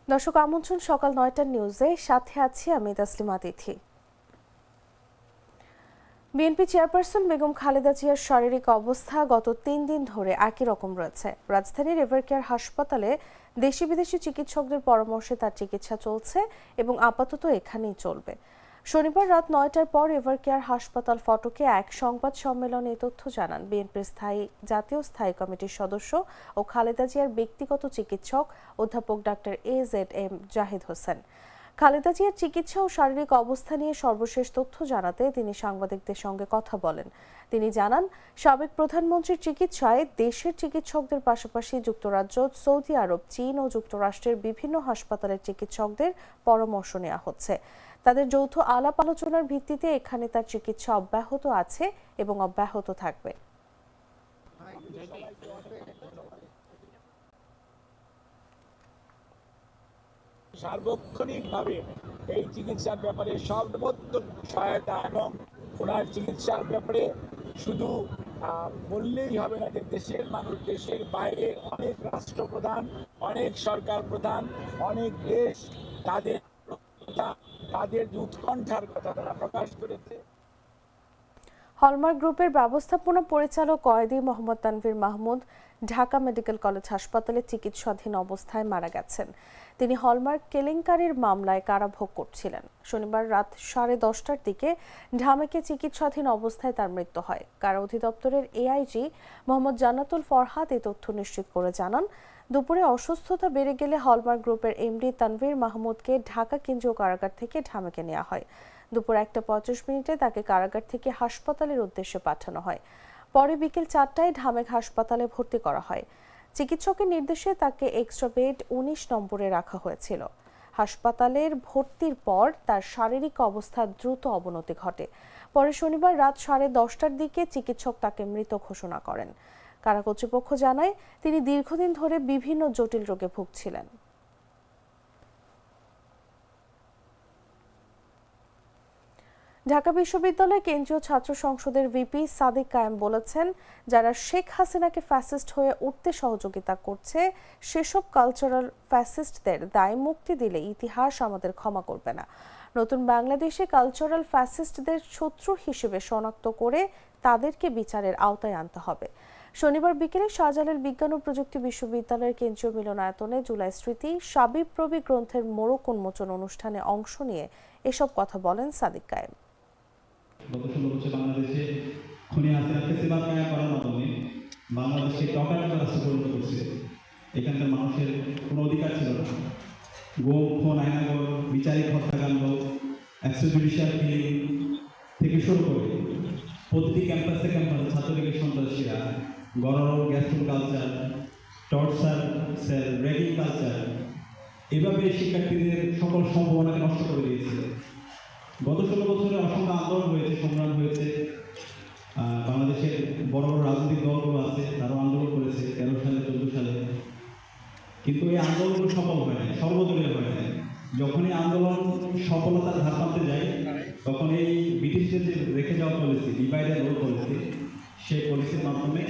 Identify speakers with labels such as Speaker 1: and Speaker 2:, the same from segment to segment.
Speaker 1: দর্শক আমন্ত্রণ সকাল ৯টার নিউজে, সাথে আছি আমি তাসলিমা তিথি। বিএনপি চেয়ারপারসন বেগম খালেদা জিয়ার শারীরিক অবস্থা গত ৩ দিন ধরে একই রকম রয়েছে। রাজধানীর এভারকেয়ার হাসপাতালে দেশি বিদেশি চিকিৎসকদের পরামর্শে তার চিকিৎসা চলছে এবং আপাতত এখানেই চলবে। শনিবার রাত ৯টার পর এভারকেয়ার হাসপাতাল ফটকে এক সংবাদ সম্মেলনে এই তথ্য জানান বিএনপির জাতীয় স্থায়ী কমিটির সদস্য ও খালেদা জিয়ার ব্যক্তিগত চিকিৎসক অধ্যাপক ডাক্তার AZM জাহিদ হোসেন। খালেদা জিয়ার চিকিৎসা ও শারীরিক অবস্থা নিয়ে সর্বশেষ তথ্য জানাতে তিনি সাংবাদিকদের সঙ্গে কথা বলেন। তিনি জানান, সাবেক প্রধানমন্ত্রীর চিকিৎসায় দেশের চিকিৎসকদের পাশাপাশি যুক্তরাজ্য, সৌদি আরব, চীন ও যুক্তরাষ্ট্রের বিভিন্ন হাসপাতালের চিকিৎসকদের পরামর্শ নেওয়া হচ্ছে। তাদের যৌথ আলাপ আলোচনার ভিত্তিতে এখানে তার চিকিৎসা অব্যাহত আছে এবং অব্যাহত থাকবে।
Speaker 2: সার্বক্ষণিকভাবে এই চিকিৎসার ব্যাপারে সর্বোত্তম সহায়তা এবং ওনার চিকিৎসার ব্যাপারে শুধু বললেই হবে না যে দেশের মানুষ, দেশের বাইরে অনেক রাষ্ট্রপ্রধান, অনেক সরকার প্রধান, অনেক দেশ তাদের উৎকণ্ঠার কথা তারা প্রকাশ করেছে।
Speaker 1: হলমার্ক গ্রুপের ব্যবস্থাপনা পরিচালক কয়েদি মোহাম্মদ তানভীর মাহমুদ ঢাকা মেডিকেল কলেজ হাসপাতালে চিকিৎসাধীন অবস্থায় মারা গেছেন। তিনি হলমার্ক কেলেঙ্কারির মামলায় কারাভোগ করছিলেন। শনিবার রাত 10:30টার দিকে ঢামেকে চিকিৎসাধীন অবস্থায় তার মৃত্যু হয়। কারা অধিদপ্তরের AIG মোহাম্মদ জান্নাতুল ফরহাদ এই তথ্য নিশ্চিত করে জানান, দুপুরে অসুস্থতা বেড়ে গেলে হলমার্ক গ্রুপের MD তানভীর মাহমুদকে ঢাকা কেন্দ্রীয় কারাগার থেকে ঢামেকে নেওয়া হয়। দুপুর 1:35 তাকে কারাগার থেকে হাসপাতালের উদ্দেশ্যে পাঠানো হয়। পরে বিকেল 4টায় ঢামেক হাসপাতালে ভর্তি করা হয়। চিকিৎসকের নির্দেশে তাকে এক্সট্রা বেড 19 নম্বরে রাখা হয়েছিল। হাসপাতালের ভর্তির পর তার শারীরিক অবস্থার দ্রুত অবনতি ঘটে। পরে শনিবার রাত 10:30টার দিকে চিকিৎসক তাকে মৃত ঘোষণা করেন। কারা কর্তৃপক্ষ জানায়, তিনি দীর্ঘদিন ধরে বিভিন্ন জটিল রোগে ভুগছিলেন। ঢাকা বিশ্ববিদ্যালয় কেন্দ্রীয় ছাত্র সংসদের ভিপি সাদিক কায়েম বলেছেন, যারা শেখ হাসিনাকে ফ্যাসিস্ট হয়ে উঠতে সহযোগিতা করছে সেসব কালচারাল ফ্যাসিস্টদের দায় মুক্তি দিলে ইতিহাস আমাদের ক্ষমা করবে না। নতুন বাংলাদেশে কালচারাল ফ্যাসিস্টদের শত্রু হিসেবে শনাক্ত করে তাদেরকে বিচারের আওতায় আনতে হবে। শনিবার বিকেলে শাহজালাল বিজ্ঞান ও প্রযুক্তি বিশ্ববিদ্যালয়ের কেন্দ্রীয় মিলনায়তনে জুলাই স্মৃতি সাবিপ্রবি গ্রন্থের মোড়ক উন্মোচন অনুষ্ঠানে অংশ নিয়ে এসব কথা বলেন সাদিক কায়েম।
Speaker 3: গত 16 বছর বাংলাদেশে খুনি হাসিনা ফেসিবাদ কায়েম করার মাধ্যমে বাংলাদেশকে টকাটকা রাষ্ট্রে পরিণত করছে। এখানকার মানুষের কোনো অধিকার ছিল না। গুম, খুন, আয়নাঘর, বিচারিক হত্যাকাণ্ড, এক্সট্রাজুডিশিয়াল কিলিং থেকে শুরু করে প্রতিটি ক্যাম্পাসে ছাত্রলীগের সন্ত্রাসীরা গণরোগ, গ্যাস্ট্রোল culture, torture cell, ragging culture, এভাবে শিক্ষার্থীদের সকল সম্ভাবনাকে নষ্ট করে দিয়েছিল। গত 16 বছরে অসংখ্য আন্দোলন হয়েছে, সংগ্রাম হয়েছে। বাংলাদেশের বড় বড় রাজনৈতিক দলগুলো আছে, তারাও আন্দোলন করেছে 13 সালে, 14 সালে, কিন্তু এই আন্দোলনগুলো সফল হয় নাই, সর্বদলীয় হয় নাই। যখনই আন্দোলন সফলতার ধার টানতে যায়, তখন এই ব্রিটিশদের যে রেখে যাওয়া policy, divide and rule policy, সেই পলিসির মাধ্যমে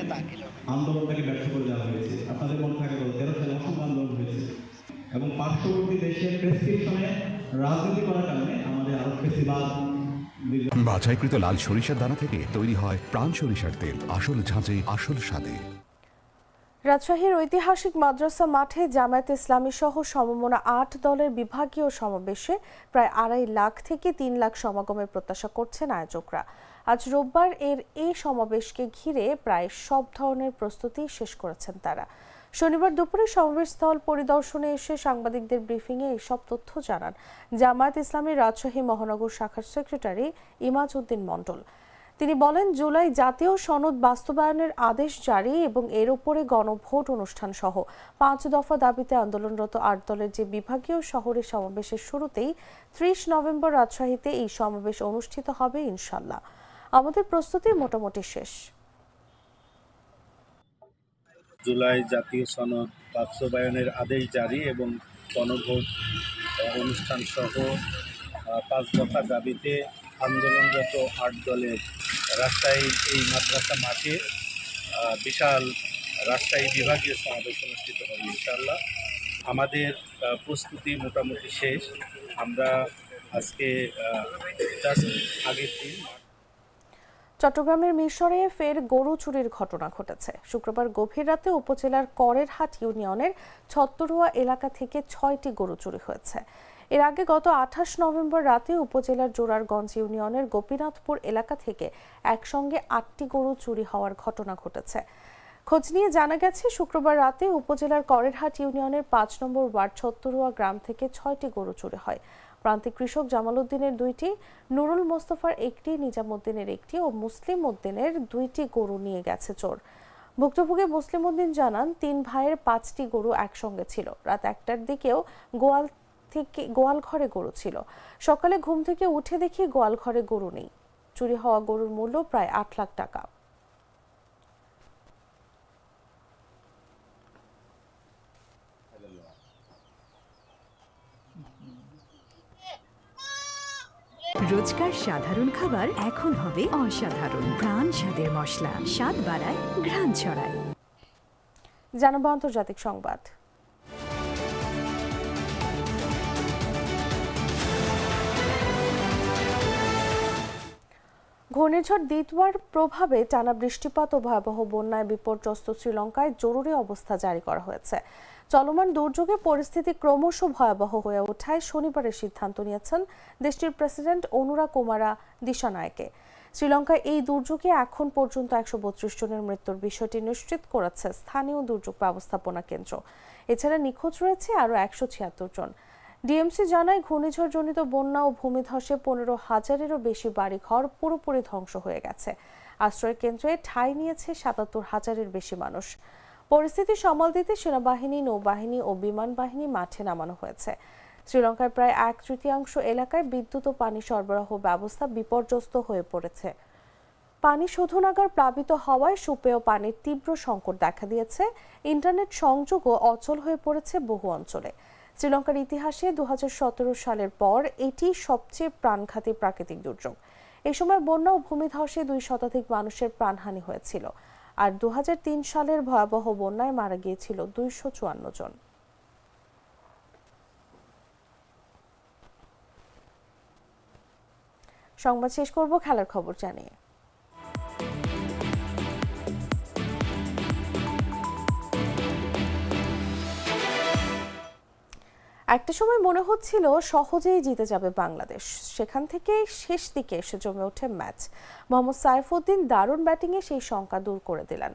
Speaker 3: আন্দোলনটাকে ব্যর্থ করে দেওয়া হয়েছে। আপনাদের মনে থাকা গেল 13 সালে অসংখ্য আন্দোলন হয়েছে এবং পার্শ্ববর্তী দেশের প্রেসক্রিপশনে রাজনীতি করার কারণে আমাদের আরো ফেসিবাদ।
Speaker 4: বাছাইকৃত লাল সরিষার দানা থেকে তৈরি হয় প্রাণ সরিষার তেল, আসল ঝাঁঝে, আসল স্বাদে।
Speaker 1: রাজশাহীর ঐতিহাসিক মাদ্রাসা মাঠে জামায়াতে ইসলামী সহ সমমনা 8 দলের বিভাগীয় সমাবেশে প্রায় 2.5 লাখ থেকে 3 লাখ সমাগমের প্রত্যাশা করছেন আয়োজকরা। আজ রোববার এই সমাবেশকে ঘিরে প্রায় সব ধরনের প্রস্তুতি শেষ করেছেন তারা। শনিবার দুপুরে সমাবেশস্থল পরিদর্শনে এসে সাংবাদিকদের ব্রিফিংয়ে এসব তথ্য জানান জামায়াত ইসলামীর রাজশাহী মহানগর শাখার সেক্রেটারি ইমাজ উদ্দিন মণ্ডল। তিনি বলেন, জুলাই জাতীয় সনদ বাস্তবায়নের আদেশ জারি এবং এর উপরে গণভোট অনুষ্ঠান সহ 5 দফা দাবিতে আন্দোলনরত 8 দলের যে বিভাগীয় শহরে সমাবেশের শুরুতেই 30 নভেম্বর রাজশাহীতে এই সমাবেশ অনুষ্ঠিত হবে ইনশাল্লাহ। আমাদের প্রস্তুতি মোটামুটি শেষ।
Speaker 5: জুলাই জাতীয় সনদ বাস্তবায়নের আদেশ জারি এবং গণভোট অনুষ্ঠান সহ 5 দফা দাবিতে আন্দোলনরত 8 দলের রাজশাহী এই মাদ্রাসা মাঠে বিশাল রাজশাহী বিভাগীয় সমাবেশ অনুষ্ঠিত হবে ইনশাআল্লাহ। আমাদের প্রস্তুতি মোটামুটি শেষ। আমরা আজকে জাস্ট আগের দিন
Speaker 1: চট্টগ্রামের মিরসরাইয়ে ফের গরু চুরির ঘটনা ঘটেছে। শুক্রবার গভীর রাতে উপজেলার করেরহাট ইউনিয়নের ছত্তরুয়া এলাকা থেকে 6টি গরু চুরি হয়েছে। এর আগে গত 28 নভেম্বর রাতে উপজেলার জোরারগঞ্জ ইউনিয়নের গোপীনাথপুর এলাকা থেকে একসঙ্গে 8টি গরু চুরি হওয়ার ঘটনা ঘটেছে। খোঁজ নিয়ে জানা গেছে, শুক্রবার রাতে উপজেলার করেরহাট ইউনিয়নের 5 নম্বর ওয়ার্ড ছত্তরুয়া গ্রাম থেকে 6টি গরু চুরি হয়। প্রান্তিক কৃষক জামাল উদ্দিনের 2টি, নুরুল মোস্তফার 1টি, নিজামুদ্দিনের 1টি ও মুসলিম উদ্দিনের 2টি গরু নিয়ে গেছে চোর। ভুক্তভোগী মুসলিম উদ্দিন জানান, 3 ভাইয়ের 5টি গরু একসঙ্গে ছিল। রাত 1টার দিকেও গোয়াল ঘরে গরু ছিল। সকালে ঘুম থেকে উঠে দেখি গোয়াল ঘরে গরু নেই। চুরি হওয়া গরুর মূল্য প্রায় 8 লাখ টাকা।
Speaker 6: রোজকার সাধারণ খাবার এখন হবে অসাধারণ। প্রাণ স্বাদের মশলা, স্বাদ বাড়ায়, ঘ্রাণ ছড়ায়।
Speaker 1: জানাবো আন্তর্জাতিক সংবাদ। ঘূর্ণিঝড় দিতওয়ার প্রভাবে টানা বৃষ্টিপাত ও ভয়াবহ বন্যায় বিপর্যস্ত শ্রীলঙ্কায় জরুরি অবস্থা জারি করা হয়েছে। চলমান দুর্যোগে পরিস্থিতি ক্রমশ ভয়াবহ হয়ে ওঠায় শনিবারের সিদ্ধান্ত নিয়েছেন দেশটির প্রেসিডেন্ট অনুরা কুমারা দিশানায়কে। শ্রীলঙ্কায় এই দুর্যোগে এখন পর্যন্ত 132 জনের মৃত্যুর বিষয়টি নিশ্চিত করেছে স্থানীয় দুর্যোগ ব্যবস্থাপনা কেন্দ্র। এছাড়া নিখোঁজ রয়েছে আরও 176 জন। ডিএমসি জানায়, ঘূর্ণিঝড়জনিত বন্যা ও ভূমিধসে 15,000-এরও বেশি বাড়িঘর পুরোপুরি ধ্বংস হয়ে গেছে। আশ্রয় কেন্দ্রে ঠাঁই নিয়েছে 77,000-এর বেশি মানুষ। পরিস্থিতি সামাল দিতে সেনাবাহিনী, নৌবাহিনী ও বিমান বাহিনী মাঠে নামানো হয়েছে। শ্রীলঙ্কায় প্রায় 1/3 এলাকায় বিদ্যুৎ ও পানি সরবরাহ ব্যবস্থা বিপর্যস্ত হয়ে পড়েছে। পানি শোধনাগার প্লাবিত হওয়ায় সুপেয় পানির তীব্র সংকট দেখা দিয়েছে। ইন্টারনেট সংযোগও অচল হয়ে পড়েছে বহু অঞ্চলে। শ্রীলঙ্কার ইতিহাসে 2017 সালের পর এটি সবচেয়ে প্রাণঘাতী প্রাকৃতিক দুর্যোগ। এই সময় বন্যা ও ভূমিধসে 2 শতাধিক মানুষের প্রাণহানি হয়েছিল। আর 2003 সালের ভয়াবহ বন্যায় মারা গিয়েছিল 254 জন। সংবাদ শেষ করব খেলার খবর জানিয়ে। একটা সময় মনে হচ্ছিল সহজেই জিতে যাবে বাংলাদেশ। সেখান থেকে শেষ দিকে এসে জমে ওঠে ম্যাচ। মোহাম্মদ সাইফুদ্দিন দারুণ ব্যাটিংয়ে সেই শঙ্কা দূর করে দিলেন।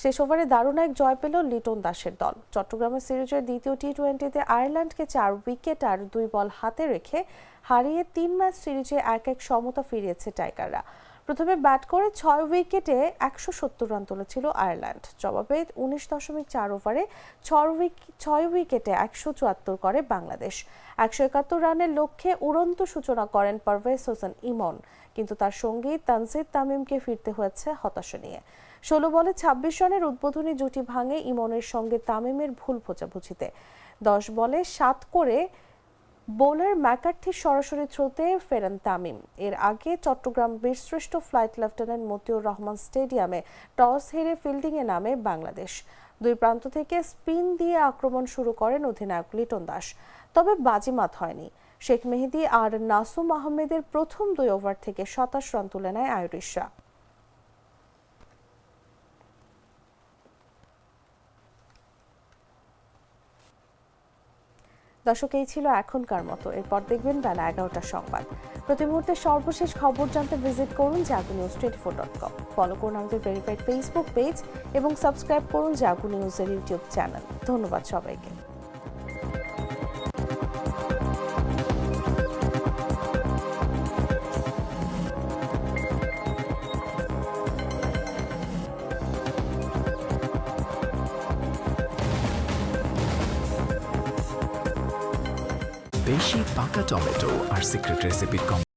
Speaker 1: শেষ ওভারে দারুণ এক জয় পেল লিটন দাসের দল। চট্টগ্রামের সিরিজের দ্বিতীয় টি-20তে আয়ারল্যান্ডকে 4 উইকেট আর 2 বল হাতে রেখে হারিয়ে 3 ম্যাচ সিরিজে 1-1 সমতা ফিরিয়েছে টাইগাররা। প্রথমে ব্যাট করে 6 উইকেটে 170 রান তুলেছিল আয়ারল্যান্ড। জবাবে 19.4 ওভারে 6 উইকেটে 174 করে বাংলাদেশ। 171 রানের লক্ষ্যে উড়ন্ত সূচনা করেন পারভেজ হোসেন ইমন, কিন্তু তার সঙ্গী তানজিদ তামিমকে ফিরতে হয়েছে হতাশা নিয়ে। 16 বলে 26 রানের উদ্বোধনী জুটি ভাঙে ইমনের সঙ্গে তামিমের ভুল বোঝাবুঝিতে। 10 বলে 7 করে বোলার ম্যাকার্থির সরাসরি থ্রোতে ফেরেন তামিম। এর আগে চট্টগ্রাম বীরশ্রেষ্ঠ ফ্লাইট লেফটেন্যান্ট মতিউর রহমান স্টেডিয়ামে টস হেরে ফিল্ডিংয়ে নামে বাংলাদেশ। 2 প্রান্ত থেকে স্পিন দিয়ে আক্রমণ শুরু করেন অধিনায়ক লিটন দাস, তবে বাজিমাত হয়নি। শেখ মেহেদী আর নাসুম আহমেদের প্রথম 2 ওভার থেকে 27 রান তুলে নেয় আইরিশরা। দর্শক, এই ছিল এখনকার মতো। এরপর দেখবেন বেলা 11টার সংবাদ। প্রতি মুহূর্তে সর্বশেষ খবর জানতে ভিজিট করুন jagunews24.com। ফলো করুন আমাদের ভেরিফাইড ফেসবুক পেজ এবং সাবস্ক্রাইব করুন জাগু নিউজের ইউটিউব চ্যানেল। ধন্যবাদ সবাইকে।
Speaker 7: বেশি পাকা টমেটো আর সিক্রেট রেসিপির